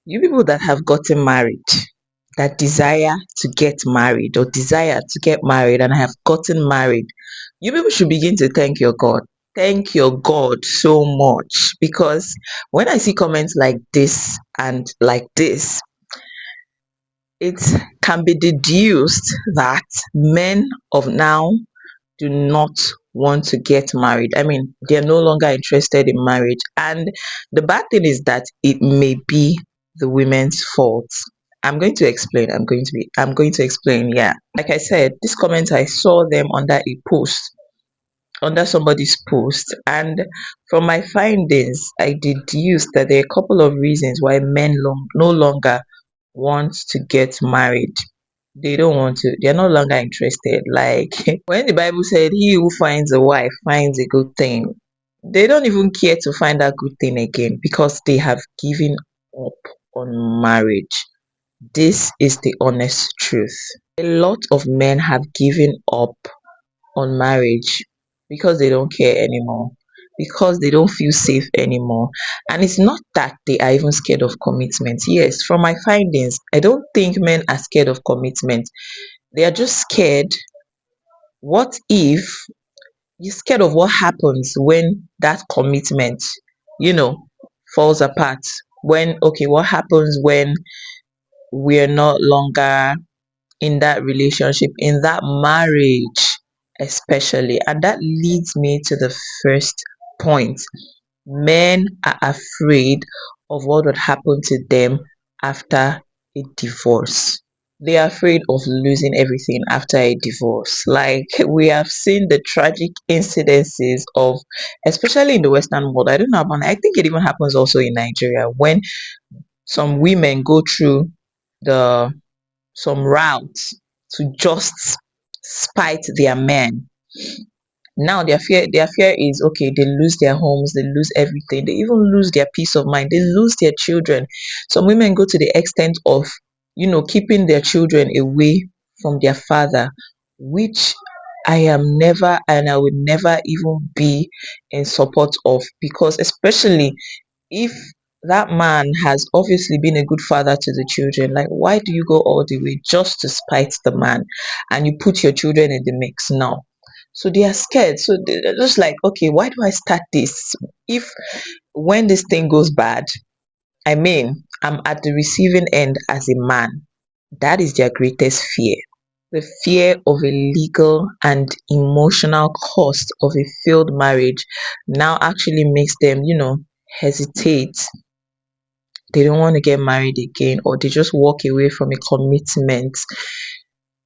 You people that have gotten married, that desire to get married or desire to get married and have gotten married, you people should begin to thank your God. Thank your God so much, because when I see comments like this and like this, it can be deduced that men of now do not want to get married. I mean, they're no longer interested in marriage. And the bad thing is that it may be the women's fault. I'm going to explain, yeah. Like I said, these comments, I saw them under a post, under somebody's post, and from my findings, I deduced that there are a couple of reasons why men no longer want to get married. They don't want to, they're no longer interested. Like when the Bible said, he who finds a wife finds a good thing, they don't even care to find that good thing again because they have given up on marriage. This is the honest truth. A lot of men have given up on marriage because they don't care anymore, because they don't feel safe anymore. And it's not that they are even scared of commitment. Yes, from my findings, I don't think men are scared of commitment. They are just scared. What if you're scared of what happens when that commitment, you know, falls apart? When, okay, what happens when we're no longer in that relationship, in that marriage, especially? And that leads me to the first point. Men are afraid of what would happen to them after a divorce. They are afraid of losing everything after a divorce. Like we have seen the tragic incidences of, especially in the Western world. I don't know about, I think it even happens also in Nigeria, when some women go through the some routes to just spite their men. Now their fear is, okay, they lose their homes, they lose everything, they even lose their peace of mind, they lose their children. Some women go to the extent of, keeping their children away from their father, which I am never, and I would never even be in support of, because especially if that man has obviously been a good father to the children, like why do you go all the way just to spite the man and you put your children in the mix now? So they are scared. So they're just like, okay, why do I start this? If when this thing goes bad, I mean, I'm at the receiving end as a man. That is their greatest fear. The fear of a legal and emotional cost of a failed marriage now actually makes them, hesitate. They don't want to get married again, or they just walk away from a commitment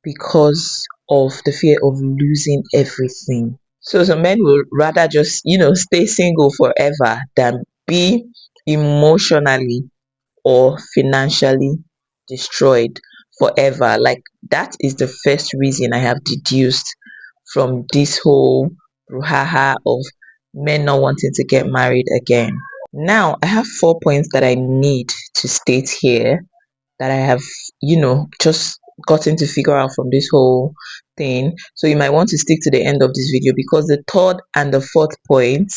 because of the fear of losing everything. So some men will rather just, stay single forever than be emotionally or financially destroyed forever. Like that is the first reason I have deduced from this whole brouhaha of men not wanting to get married again. Now I have 4 points that I need to state here, that I have, just gotten to figure out from this whole thing. So you might want to stick to the end of this video, because the third and the fourth point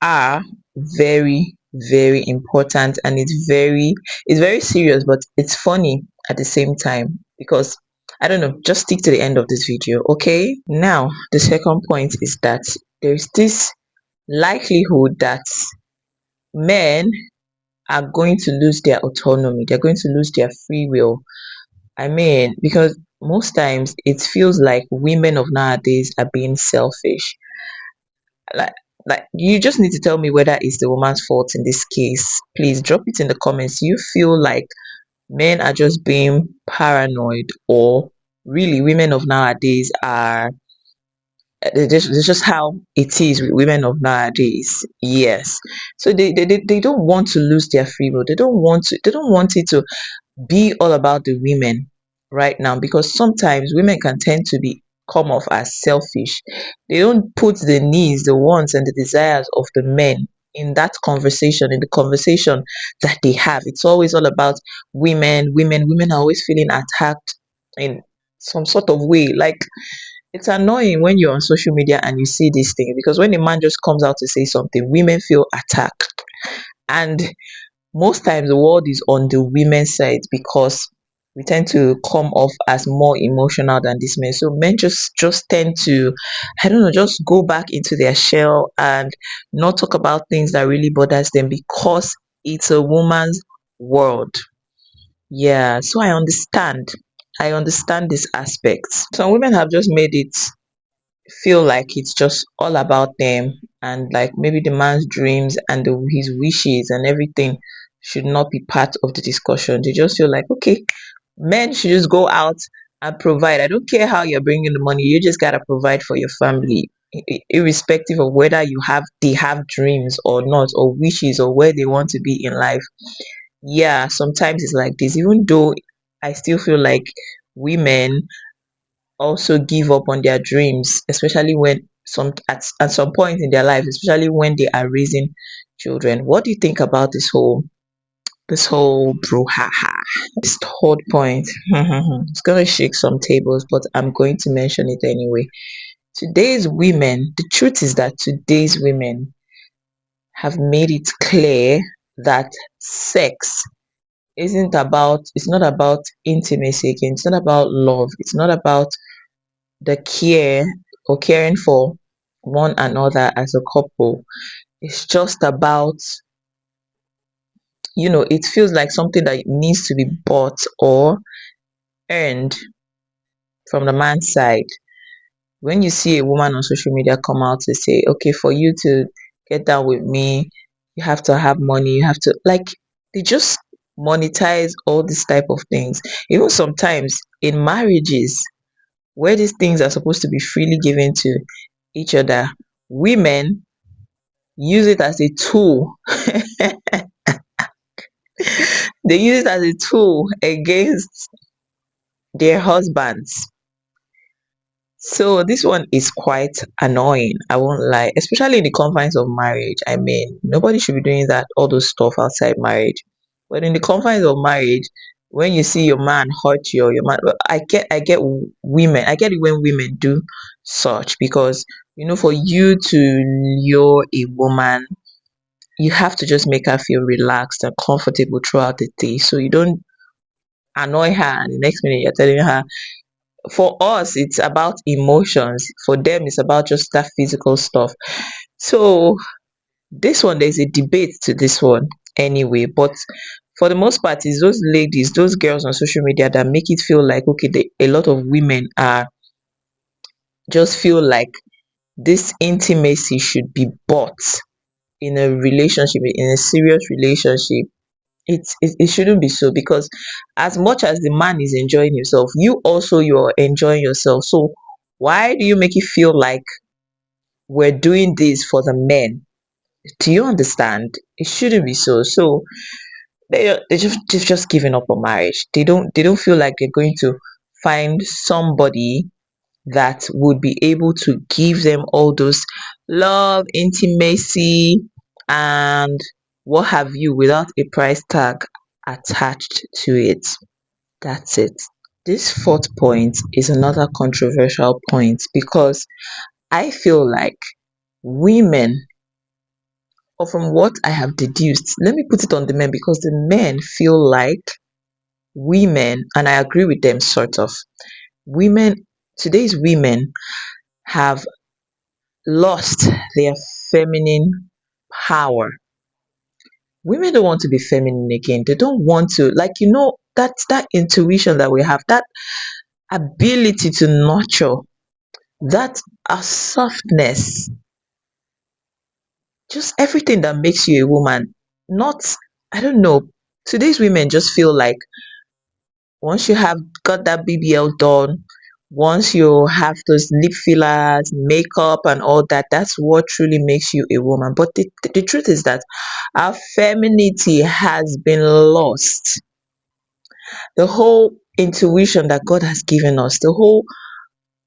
are very, very important, and it's very serious, but it's funny at the same time, because I don't know, just stick to the end of this video, okay? Now the second point is that there's this likelihood that men are going to lose their autonomy, they're going to lose their free will. I mean, because most times it feels like women of nowadays are being selfish. Like, like you just need to tell me whether it's the woman's fault in this case. Please drop it in the comments. You feel like men are just being paranoid, or really women of nowadays are, it's just how it is with women of nowadays. Yes. So they don't want to lose their free will. They don't want it to be all about the women right now, because sometimes women can tend to be come off as selfish. They don't put the needs, the wants, and the desires of the men in that conversation, in the conversation that they have. It's always all about women are always feeling attacked in some sort of way. Like it's annoying when you're on social media and you see these things, because when a man just comes out to say something, women feel attacked. And most times the world is on the women's side because we tend to come off as more emotional than these men. So men just tend to, I don't know, just go back into their shell and not talk about things that really bothers them because it's a woman's world. Yeah, so I understand this aspect. Some women have just made it feel like it's just all about them, and like maybe the man's dreams and his wishes and everything should not be part of the discussion. They just feel like, okay, men should just go out and provide. I don't care how you're bringing the money, you just gotta provide for your family, irrespective of whether they have dreams or not, or wishes, or where they want to be in life. Yeah, sometimes it's like this, even though I still feel like women also give up on their dreams, especially when at some point in their lives, especially when they are raising children. What do you think about this whole brouhaha? This third point, it's gonna shake some tables, but I'm going to mention it anyway. Today's women, the truth is that today's women have made it clear that sex it's not about intimacy again, it's not about love, it's not about the care or caring for one another as a couple. It's just about, it feels like something that needs to be bought or earned from the man's side. When you see a woman on social media come out to say, okay, for you to get down with me, you have to have money, you have to, like, they just monetize all these type of things. Even sometimes in marriages, where these things are supposed to be freely given to each other, women use it as a tool. They use it as a tool against their husbands. So this one is quite annoying, I won't lie, especially in the confines of marriage. I mean, nobody should be doing that, all those stuff outside marriage. But in the confines of marriage, when you see your man hurt you, or your man, well, I get women, I get it when women do such, because for you to lure a woman, you have to just make her feel relaxed and comfortable throughout the day, so you don't annoy her and the next minute you're telling her. For us, it's about emotions, for them it's about just that physical stuff. So this one, there's a debate to this one anyway, but for the most part, it's those ladies, those girls on social media that make it feel like, okay, a lot of women are just feel like this intimacy should be bought in a relationship, in a serious relationship. It shouldn't be so, because as much as the man is enjoying himself, you're enjoying yourself. So why do you make it feel like we're doing this for the men? Do you understand? It shouldn't be so. So they've just given up on marriage. They don't feel like they're going to find somebody that would be able to give them all those love, intimacy, and what have you, without a price tag attached to it. That's it. This fourth point is another controversial point, because I feel like women, or from what I have deduced, let me put it on the men, because the men feel like women, and I agree with them sort of. Women, today's women have lost their feminine power. Women don't want to be feminine again. They don't want to, like, that intuition that we have, that ability to nurture, that softness, just everything that makes you a woman. Not, I don't know. Today's women just feel like once you have got that BBL done, once you have those lip fillers, makeup, and all that, that's what truly makes you a woman. But the truth is that our femininity has been lost. The whole intuition that God has given us, the whole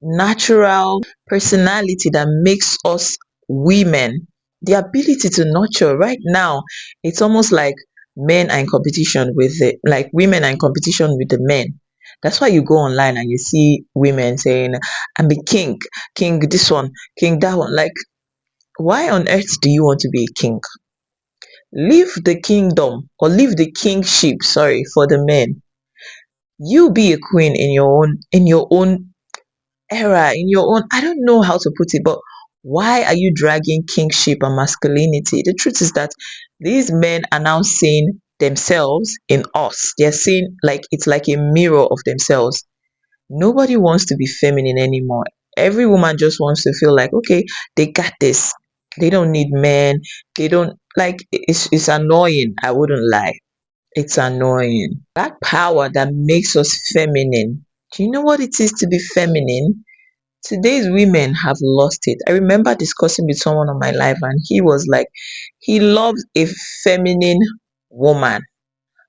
natural personality that makes us women, the ability to nurture. Right now, it's almost like men are in competition with the like women are in competition with the men. That's why you go online and you see women saying, I'm a king this one, king that one. Like, why on earth do you want to be a king? Leave the kingdom, or leave the kingship, sorry, for the men. You be a queen in your own era, in your own, I don't know how to put it, but why are you dragging kingship and masculinity? The truth is that these men are now seeing themselves in us. They're seeing, like, it's like a mirror of themselves. Nobody wants to be feminine anymore. Every woman just wants to feel like, okay, they got this. They don't need men. They don't, like, it's annoying. I wouldn't lie. It's annoying. That power that makes us feminine. Do you know what it is to be feminine? Today's women have lost it. I remember discussing with someone on my life, and he was like, he loves a feminine woman.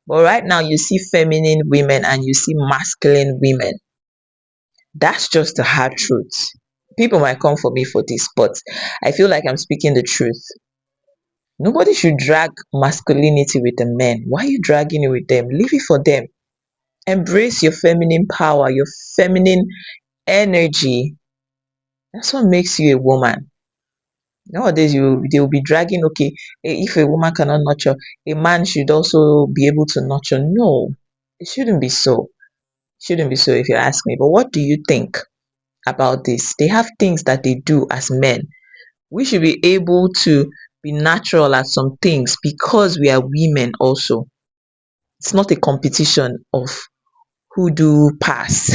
But right now, you see feminine women and you see masculine women. That's just the hard truth. People might come for me for this, but I feel like I'm speaking the truth. Nobody should drag masculinity with the men. Why are you dragging it with them? Leave it for them. Embrace your feminine power, your feminine energy. That's what makes you a woman. Nowadays, they will be dragging, okay, if a woman cannot nurture, a man should also be able to nurture. No, it shouldn't be so. It shouldn't be so if you ask me. But what do you think about this? They have things that they do as men. We should be able to be natural at some things because we are women also. It's not a competition of who do pass.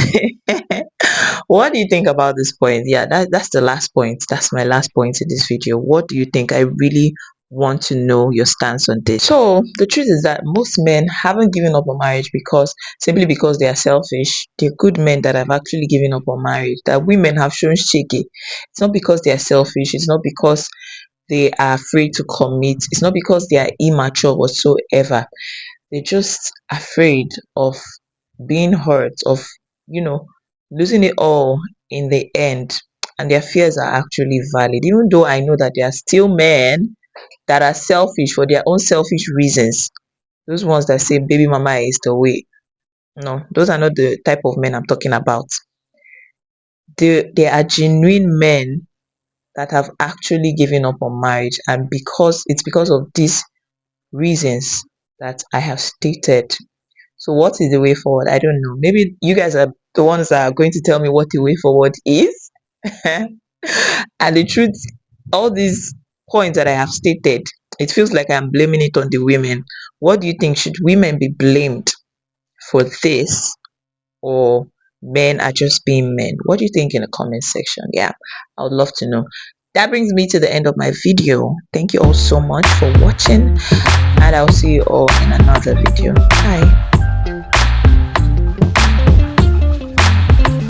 What do you think about this point? Yeah, that's the last point. That's my last point in this video. What do you think? I really want to know your stance on this. So the truth is that most men haven't given up on marriage because simply because they are selfish. They're good men that have actually given up on marriage. That women have shown shaky. It's not because they are selfish. It's not because they are afraid to commit. It's not because they are immature whatsoever. They're just afraid of being hurt, of, you know, losing it all in the end. And their fears are actually valid, even though I know that there are still men that are selfish for their own selfish reasons. Those ones that say baby mama is the way. No, those are not the type of men I'm talking about. There are genuine men that have actually given up on marriage, and because of these reasons that I have stated. So what is the way forward? I don't know. Maybe you guys are the ones that are going to tell me what the way forward is. And the truth, all these points that I have stated, it feels like I'm blaming it on the women. What do you think? Should women be blamed for this, or men are just being men? What do you think in the comment section? Yeah, I would love to know. That brings me to the end of my video. Thank you all so much for watching, and I'll see you all in another video. Bye.